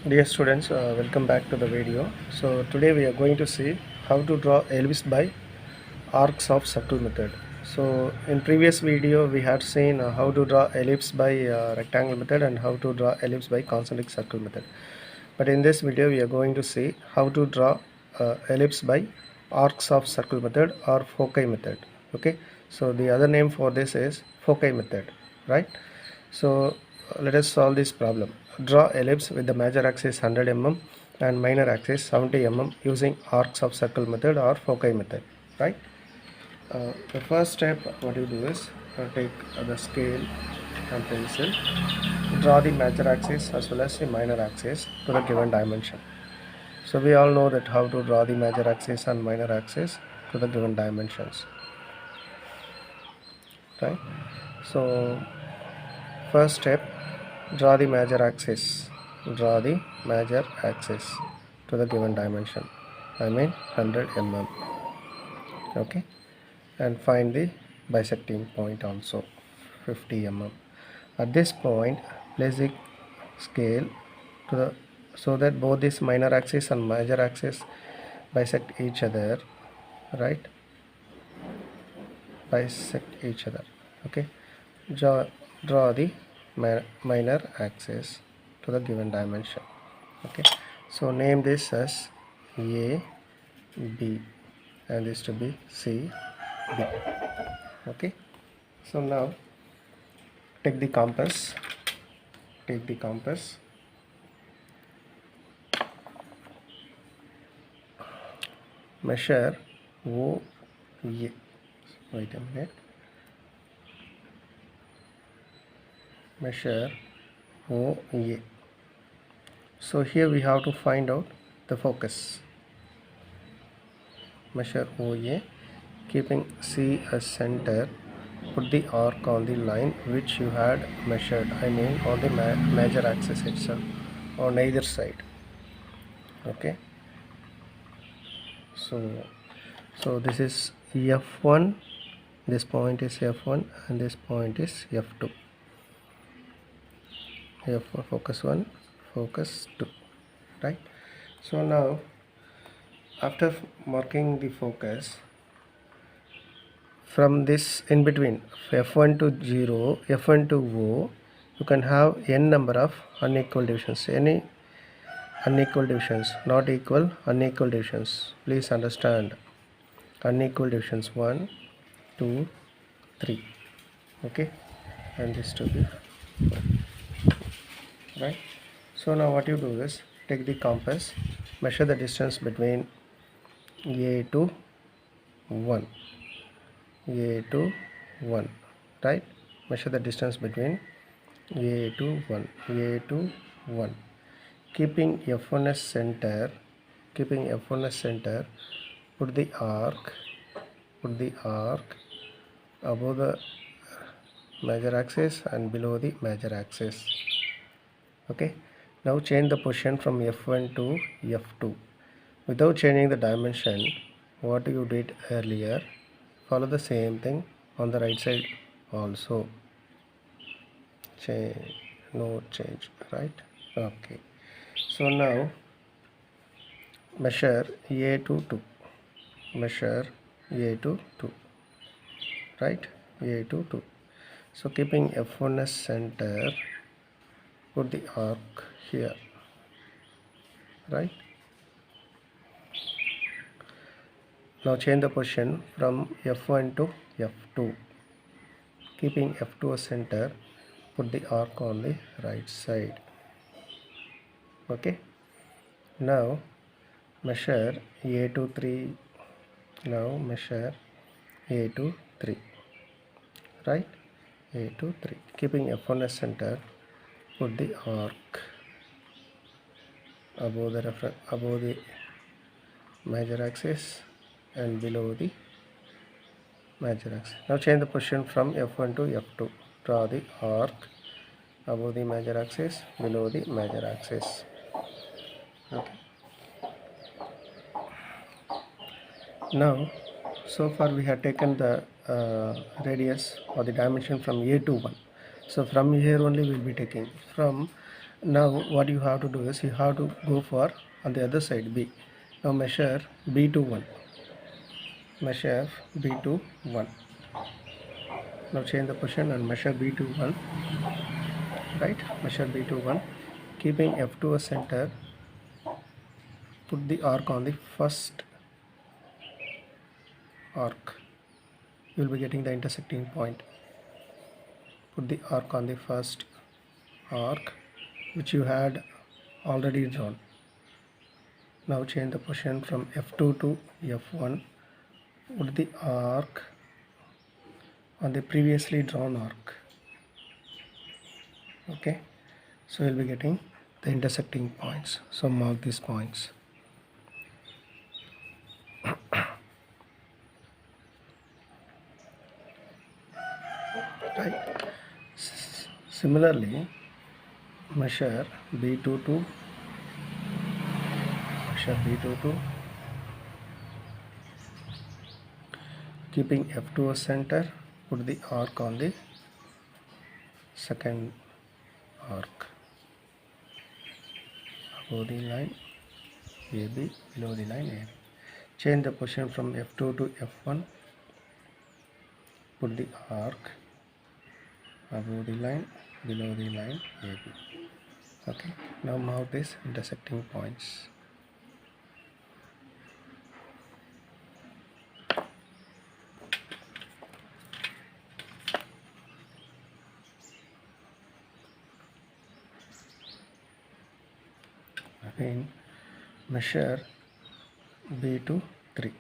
Dear students, welcome back to the video. So today we are going to see how to draw ellipse by arcs of circle method. So in previous video we had seen how to draw ellipse by rectangle method and how to draw ellipse by concentric circle method. But in this video we are going to see how to draw ellipse by arcs of circle method or foci method. Okay, so the other name for this is foci method, right? So let us solve this problem. Draw ellipse with the major axis 100 mm and minor axis 70 mm using arcs of circle method or foci method, right? The first step what you do is take the scale and pencil, draw the major axis as well as the minor axis to the given dimension. So we all know that how to draw the major axis and minor axis to the given dimensions, right? So first step, draw the major axis. Draw the major axis to the given dimension. I mean 100 mm. Okay, and find the bisecting point also 50 mm. At this point, place the scale to the so that both this minor axis and major axis bisect each other, right? Bisect each other. Okay, draw the minor axis to the given dimension. Okay, so name this as A, B, and this to be C, B. Okay, so now take the compass, measure O, A. Wait a minute. Measure OA. So here we have to find out the focus. Measure OA, keeping C as center. Put the arc on the line which you had measured. I mean on the major axis itself, on either side. Okay. So this is F1. This point is F1 and this point is F2. F1 focus 1, focus 2, right? So now after marking the focus, from this in between F1 to 0, F1 to O, you can have n number of unequal divisions. Any unequal divisions, not equal, unequal divisions. Please understand, unequal divisions 1, 2, 3. Okay, and this to be 4. Right. So now what you do is take the compass, measure the distance between A to 1, A to 1, right? Measure the distance between A to 1, A to 1. Keeping F1 as center, put the arc above the major axis and below the major axis. Okay, now change the position from F1 to F2 without changing the dimension. What you did earlier, follow the same thing on the right side also. No change, right? Okay, so now measure A to 2, right? A to 2. So keeping F1 as center, put the arc here, right? Now change the position from F1 to F2. Keeping F2 as center, put the arc on the right side. Okay. Now measure A to 3. Now measure A to 3. Right? A to 3. Keeping F1 as center, put the arc above the major axis and below the major axis. Now change the position from F1 to F2. Draw the arc above the major axis, below the major axis. Okay. Now so far we have taken the radius or the dimension from A to 1. So from here only we'll be taking. From now what you have to do is you have to go for on the other side B. Now measure B to 1. Measure B to 1. Now change the position and measure B to 1. Right? Measure B to 1. Keeping F2 as center, put the arc on the first arc. You will be getting the intersecting point. Put the arc on the first arc which you had already drawn. Now change the position from F2 to F1. Put the arc on the previously drawn arc. Okay, so you'll be getting the intersecting points. So mark these points. Right. Similarly, measure B2 to keeping F2 as center, put the arc on the second arc above the line AB, below the line AB. Change the position from F2 to F1, put the arc above the line, below the line AB. Okay, now mark these intersecting points. Again, measure B to 3.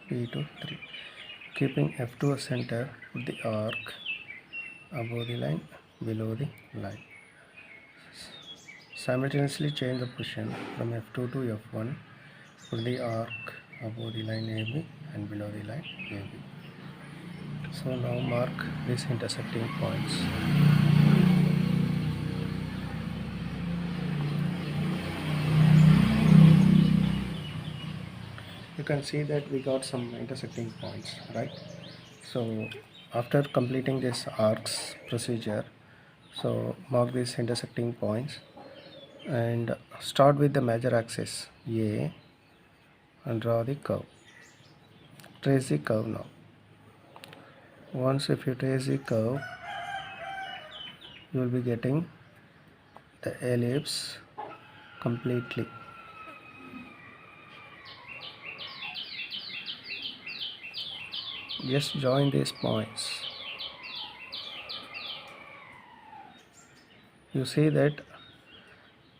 B to 3. Keeping F2 as center, put the arc above the line, below the line. Simultaneously change the position from F2 to F1, put the arc above the line AB and below the line AB. So now mark these intersecting points. You can see that we got some intersecting points, right? So after completing this arcs procedure, so mark these intersecting points and start with the major axis A and draw the curve. Trace the curve now. Once if you trace the curve, you will be getting the ellipse completely. Just join these points. You see that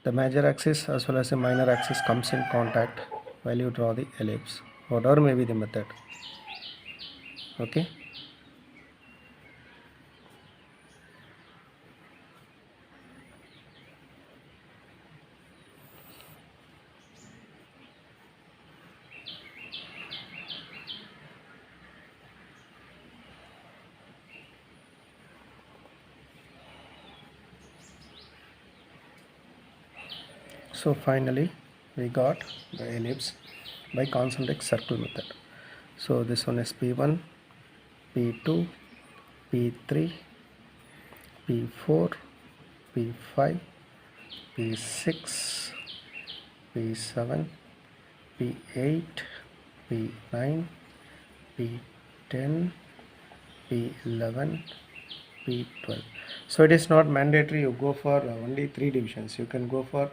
the major axis as well as the minor axis comes in contact while you draw the ellipse, whatever may be the method. Okay. So finally we got the ellipse by concentric circle method. So this one is P1, P2, P3, P4, P5, P6, P7, P8, P9, P10, P11, P12. So it is not mandatory you go for only 3 divisions. You can go for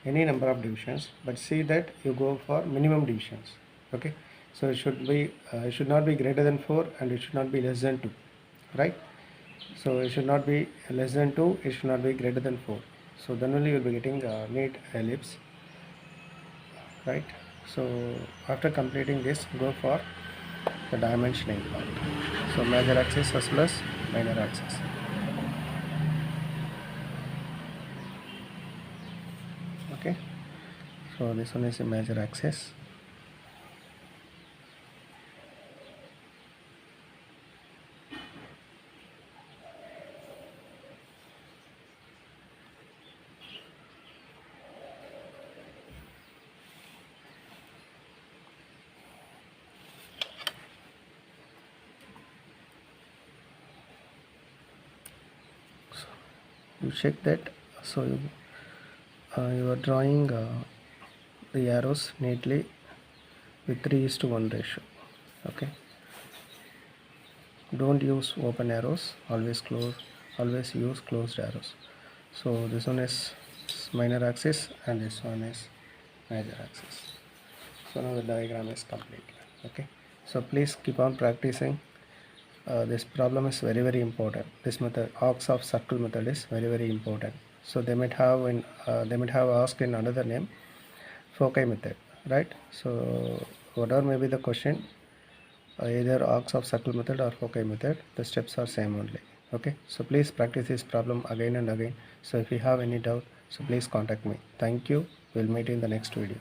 any number of divisions, but see that you go for minimum divisions. Okay, so it should not be greater than 4 and it should not be less than 2, right? So it should not be less than 2, it should not be greater than 4. So then only you will be getting a neat ellipse, right? So after completing this, go for the dimensioning part. So major axis as well as minor axis. Okay, so this one is a major axis. you check that. So you are drawing the arrows neatly with 3:1 ratio. Okay, don't use open arrows, always use closed arrows. So this one is minor axis and this one is major axis. So now the diagram is complete. Okay, so please keep on practicing. This problem is very important. This method, arcs of circle method, is very important. So they might have asked in another name, foci method, right? So whatever may be the question, either arcs of circle method or foci method, the steps are same only. Okay, so please practice this problem again and again. So if you have any doubt, so please contact me. Thank you. We'll meet in the next video.